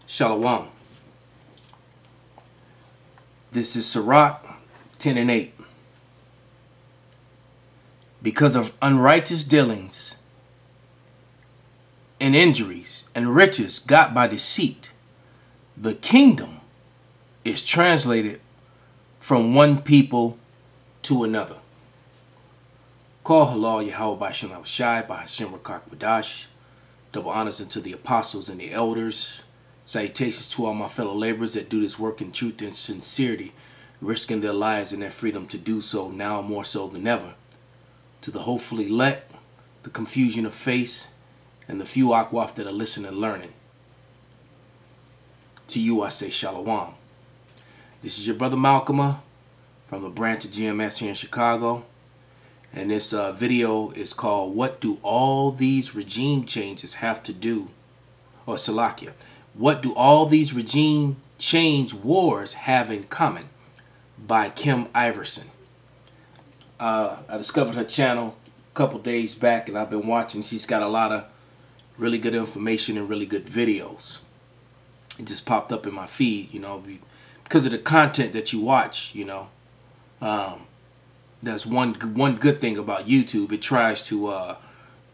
Shalom. This is Sirach 10:8. Because of unrighteous dealings and injuries and riches got by deceit, the kingdom is translated from one people to another. Call halal Yahweh by Hashem Shai by Hashem Rakak Badash. Double honors unto the apostles and the elders. Salutations to all my fellow laborers that do this work in truth and sincerity, risking their lives and their freedom to do so now more so than ever. To the hopefully elect, the confusion of face, and the few akwaf that are listening and learning. To you I say Shalom. This is your brother Malcolm from the branch of GMS here in Chicago. And this video is called, What Do All These Regime Changes Have to Do? Or Salakia. What Do All These Regime Change Wars Have in Common? By Kim Iverson. I discovered her channel a couple days back and I've been watching. She's got a lot of really good information and really good videos. It just popped up in my feed, you know, because of the content that you watch, you know. That's one good thing about YouTube. It tries to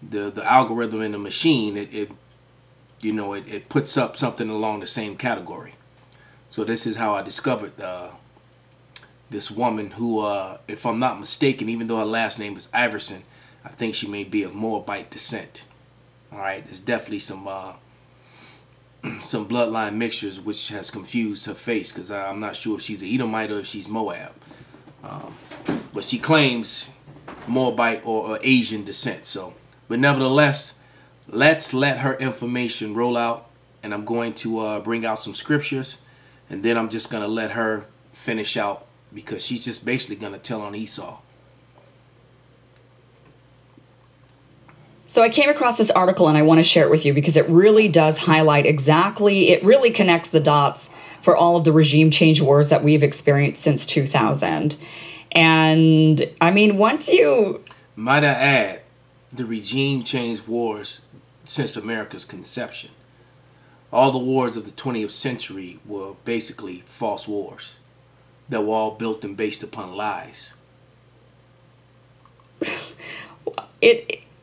the algorithm in the machine. It puts up something along the same category. So this is how I discovered this woman who, if I'm not mistaken, even though her last name is Iverson, I think she may be of Moabite descent. All right, there's definitely some bloodline mixtures which has confused her face, because I'm not sure if she's an Edomite or if she's Moab. But she claims Moabite or Asian descent. So, but nevertheless, let's let her information roll out, and I'm going to bring out some scriptures, and then I'm just going to let her finish out, because she's just basically going to tell on Esau. So I came across this article and I want to share it with you because it really does highlight exactly, it really connects the dots for all of the regime change wars that we've experienced since 2000. And I mean, once you... Might I add, the regime change wars since America's conception. All the wars of the 20th century were basically false wars that were all built and based upon lies.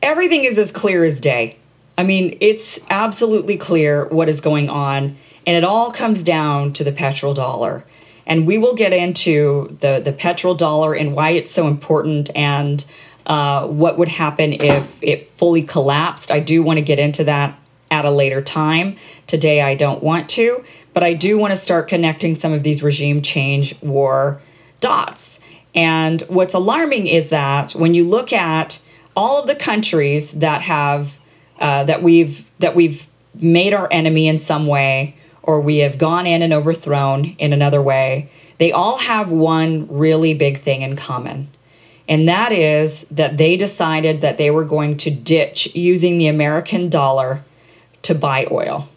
Everything is as clear as day. I mean, it's absolutely clear what is going on, and it all comes down to the petrodollar. And we will get into the petrodollar and why it's so important, and what would happen if it fully collapsed. I do want to get into that at a later time. Today I don't want to, but I do want to start connecting some of these regime change war dots. And what's alarming is that when you look at all of the countries that have that we've made our enemy in some way, or we have gone in and overthrown in another way, they all have one really big thing in common. And that is that they decided that they were going to ditch using the American dollar to buy oil.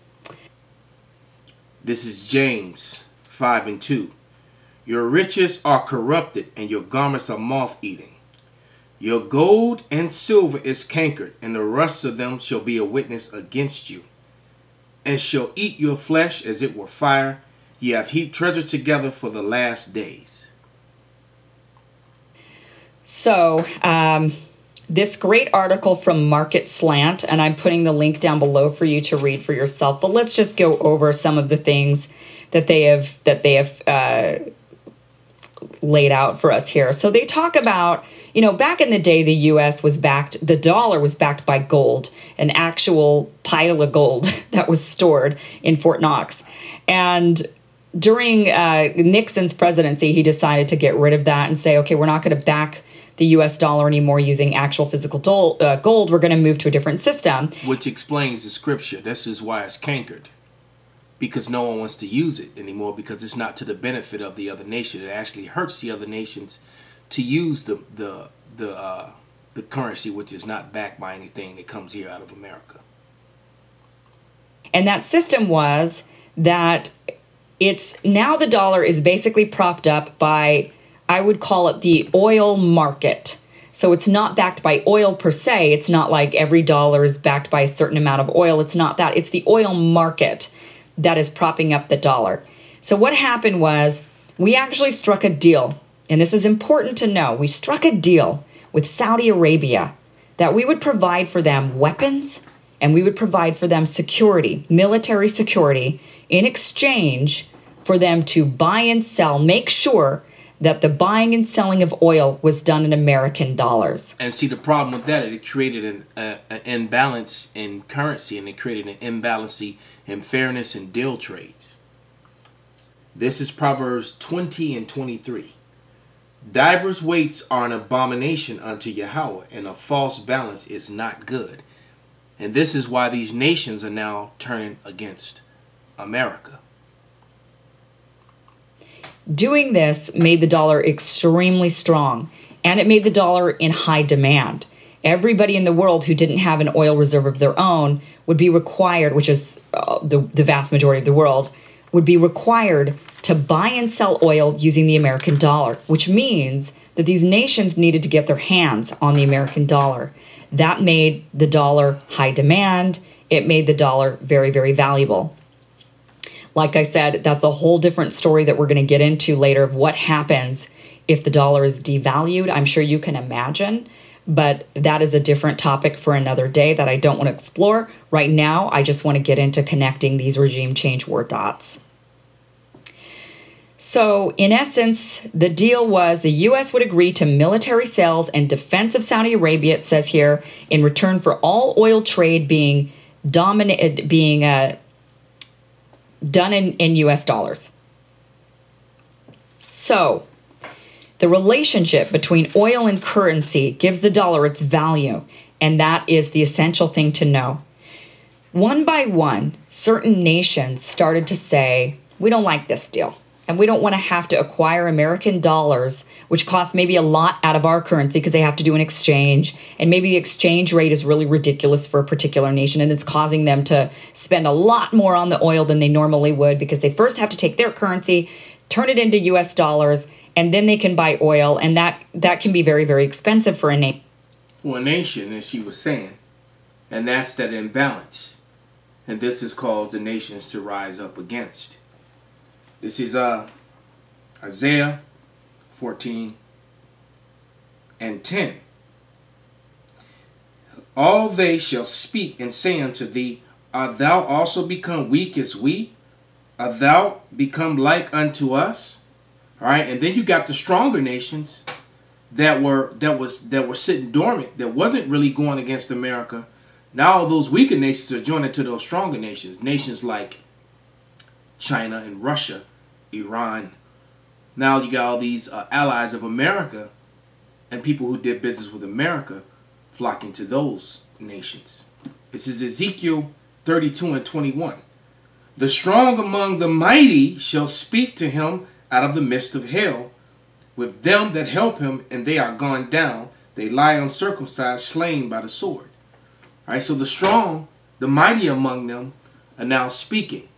This is James 5:2. Your riches are corrupted and your garments are moth-eating. Your gold and silver is cankered, and the rust of them shall be a witness against you, and shall eat your flesh as it were fire. Ye have heaped treasure together for the last days. So, this great article from Market Slant, and I'm putting the link down below for you to read for yourself. But let's just go over some of the things that they have laid out for us here. So they talk about, you know, back in the day, the U.S. was backed, the dollar was backed by gold, an actual pile of gold that was stored in Fort Knox. And during Nixon's presidency, he decided to get rid of that and say, okay, we're not going to back the U.S. dollar anymore using actual physical gold. We're going to move to a different system. Which explains the scripture. This is why it's cankered. Because no one wants to use it anymore, because it's not to the benefit of the other nation. It actually hurts the other nations to use the currency, which is not backed by anything that comes here out of America. And that system was that it's now the dollar is basically propped up by, I would call it the oil market. So it's not backed by oil per se. It's not like every dollar is backed by a certain amount of oil. It's not that. It's the oil market that is propping up the dollar. So what happened was we actually struck a deal, and this is important to know. We struck a deal with Saudi Arabia that we would provide for them weapons and we would provide for them security, military security, in exchange for them to buy and sell, make sure that the buying and selling of oil was done in American dollars. And see, the problem with that, it created an imbalance in currency, and it created an imbalance in fairness in deal trades. This is Proverbs 20 and 23. Divers weights are an abomination unto Yahweh, and a false balance is not good. And this is why these nations are now turning against America. Doing this made the dollar extremely strong, and it made the dollar in high demand. Everybody in the world who didn't have an oil reserve of their own would be required, which is the vast majority of the world, would be required to buy and sell oil using the American dollar, which means that these nations needed to get their hands on the American dollar. That made the dollar high demand. It made the dollar very, very valuable. Like I said, that's a whole different story that we're going to get into later of what happens if the dollar is devalued. I'm sure you can imagine, but that is a different topic for another day that I don't want to explore. Right now, I just want to get into connecting these regime change war dots. So, in essence, the deal was the U.S. would agree to military sales and defense of Saudi Arabia, it says here, in return for all oil trade being done in U.S. dollars. So, the relationship between oil and currency gives the dollar its value, and that is the essential thing to know. One by one, certain nations started to say, we don't like this deal, and we don't want to have to acquire American dollars, which cost maybe a lot out of our currency because they have to do an exchange, and maybe the exchange rate is really ridiculous for a particular nation, and it's causing them to spend a lot more on the oil than they normally would because they first have to take their currency, turn it into U.S. dollars, and then they can buy oil, and that can be very, very expensive for a nation. For a nation, as she was saying, and that's that imbalance. And this has caused the nations to rise up against. This is Isaiah 14 and 10. All they shall speak and say unto thee, art thou also become weak as we? Art thou become like unto us? All right, and then you got the stronger nations that were sitting dormant, that wasn't really going against America. Now all those weaker nations are joining to those stronger nations. Nations like China and Russia, Iran. Now you got all these allies of America and people who did business with America flocking to those nations. This is Ezekiel 32 and 21. The strong among the mighty shall speak to him out of the midst of hell, with them that help him, and they are gone down. They lie uncircumcised, slain by the sword. All right, so the strong, the mighty among them are now speaking.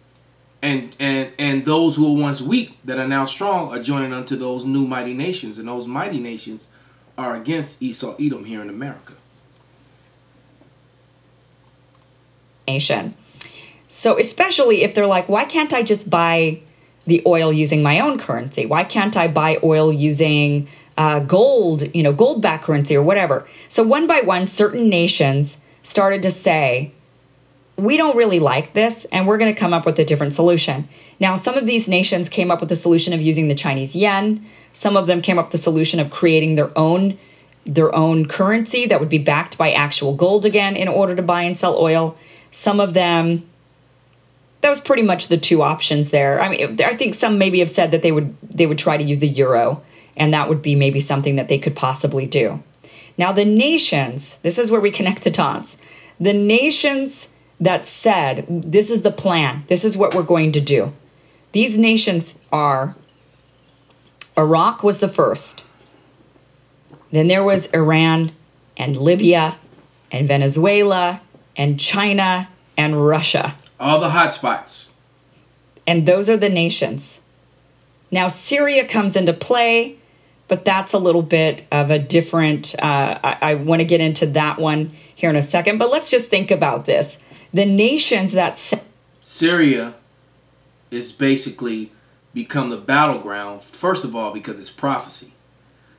And those who were once weak that are now strong are joining unto those new mighty nations. And those mighty nations are against Esau, Edom here in America. Nation. So especially if they're like, why can't I just buy the oil using my own currency? Why can't I buy oil using gold, gold-backed currency or whatever? So one by one, certain nations started to say, we don't really like this, and we're going to come up with a different solution. Now, some of these nations came up with the solution of using the Chinese yen. Some of them came up with the solution of creating their own currency that would be backed by actual gold again in order to buy and sell oil. Some of them, that was pretty much the two options there. I mean, I think some maybe have said that they would try to use the euro, and that would be maybe something that they could possibly do. Now, the nations, this is where we connect the dots. The nations that said, this is the plan, this is what we're going to do. These nations are, Iraq was the first. Then there was Iran and Libya and Venezuela and China and Russia. All the hot spots. And those are the nations. Now, Syria comes into play, but that's a little bit of a different, I want to get into that one here in a second, but let's just think about this. The nations that... Syria it's basically become the battleground. First of all, because it's prophecy.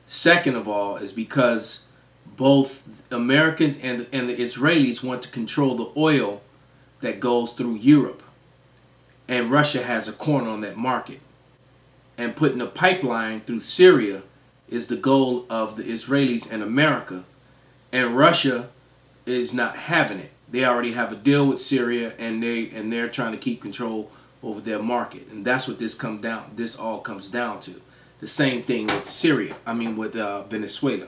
Second of all, is because both Americans and the Israelis want to control the oil that goes through Europe. And Russia has a corner on that market. And putting a pipeline through Syria is the goal of the Israelis and America. And Russia is not having it. They already have a deal with Syria, and they're trying to keep control over their market. And that's what this all comes down to. The same thing with Syria. I mean with Venezuela.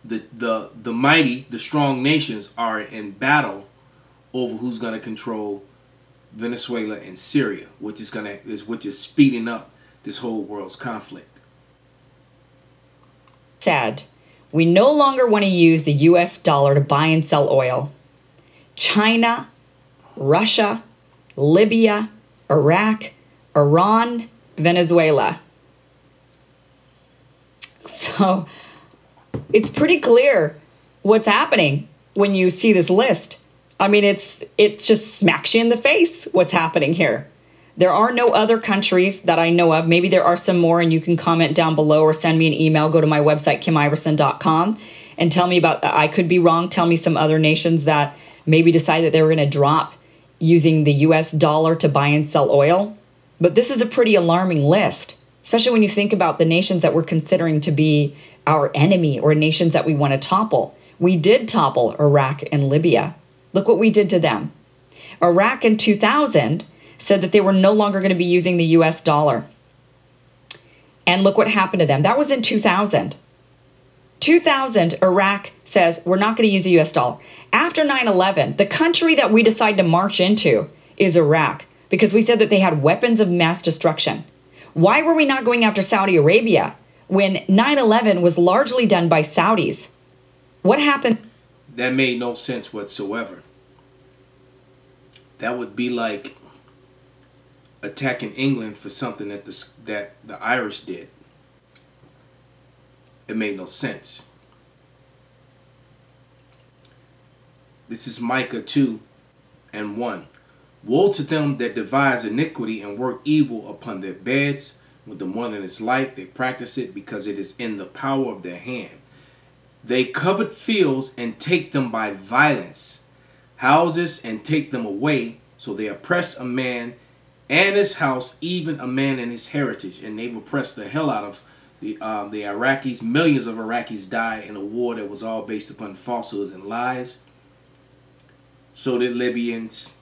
The mighty, the strong nations are in battle over who's going to control Venezuela and Syria, which is speeding up this whole world's conflict. Said, we no longer want to use the US dollar to buy and sell oil. China, Russia, Libya, Iraq, Iran, Venezuela. So it's pretty clear what's happening when you see this list. I mean, it just smacks you in the face what's happening here. There are no other countries that I know of. Maybe there are some more, and you can comment down below or send me an email. Go to my website, KimIverson.com, and tell me about, I could be wrong, tell me some other nations that maybe decide that they were going to drop using the US dollar to buy and sell oil. But this is a pretty alarming list, especially when you think about the nations that we're considering to be our enemy or nations that we want to topple. We did topple Iraq and Libya. Look what we did to them. Iraq in 2000 said that they were no longer going to be using the US dollar. And look what happened to them. That was in 2000. 2000, Iraq says, we're not going to use the US dollar. After 9/11, the country that we decide to march into is Iraq, because we said that they had weapons of mass destruction. Why were we not going after Saudi Arabia when 9/11 was largely done by Saudis? What happened? That made no sense whatsoever. That would be like attacking England for something that the Irish did. It made no sense. This is Micah 2:1. Woe to them that devise iniquity and work evil upon their beds. With the morning is light, they practice it because it is in the power of their hand. They covet fields and take them by violence, houses and take them away. So they oppress a man and his house, even a man and his heritage. And they've oppressed the hell out of the Iraqis. Millions of Iraqis died in a war that was all based upon falsehoods and lies. So did Libyans.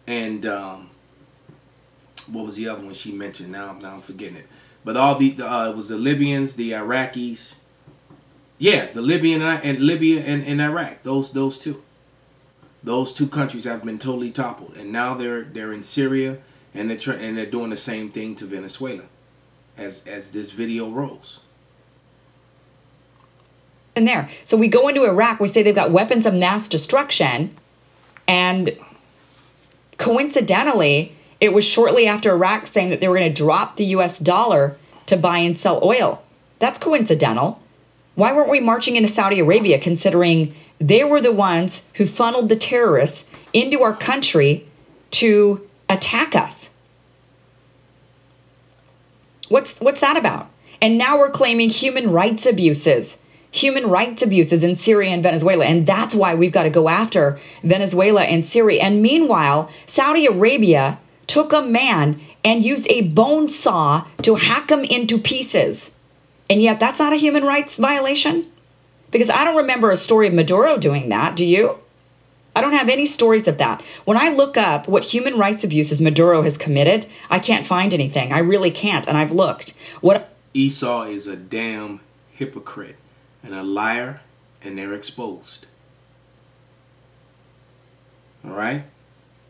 And what was the other one she mentioned? Now I'm forgetting it. But all it was the Libyans, the Iraqis. Yeah, the Libya and Iraq. Those two. Those two countries have been totally toppled, and now they're in Syria, and they're doing the same thing to Venezuela, as this video rolls. In there, so we go into Iraq. We say they've got weapons of mass destruction, and coincidentally, it was shortly after Iraq saying that they were going to drop the US dollar to buy and sell oil. That's coincidental. Why weren't we marching into Saudi Arabia, considering they were the ones who funneled the terrorists into our country to attack us? What's that about? And now we're claiming human rights abuses in Syria and Venezuela. And that's why we've got to go after Venezuela and Syria. And meanwhile, Saudi Arabia took a man and used a bone saw to hack him into pieces. And yet that's not a human rights violation? Because I don't remember a story of Maduro doing that. Do you? I don't have any stories of that. When I look up what human rights abuses Maduro has committed, I can't find anything. I really can't. And I've looked. Esau is a damn hypocrite and a liar, and they're exposed. All right?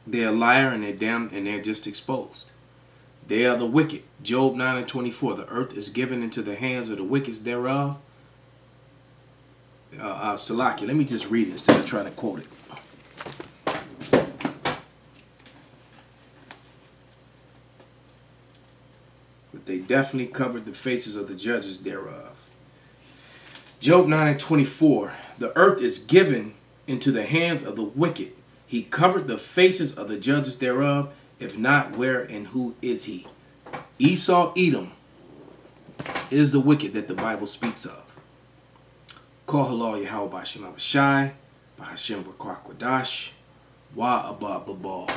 They're a liar and they're just exposed. They are the wicked. Job 9:24. The earth is given into the hands of the wicked thereof. Salaki, let me just read it instead of trying to quote it. But they definitely covered the faces of the judges thereof. Job 9:24. The earth is given into the hands of the wicked. He covered the faces of the judges thereof. If not, where and who is he? Esau, Edom, is the wicked that the Bible speaks of. Call halal Yahweh B'Shem Abishai, B'Hashem B'Kwak Wadash, Wa Abba Babal.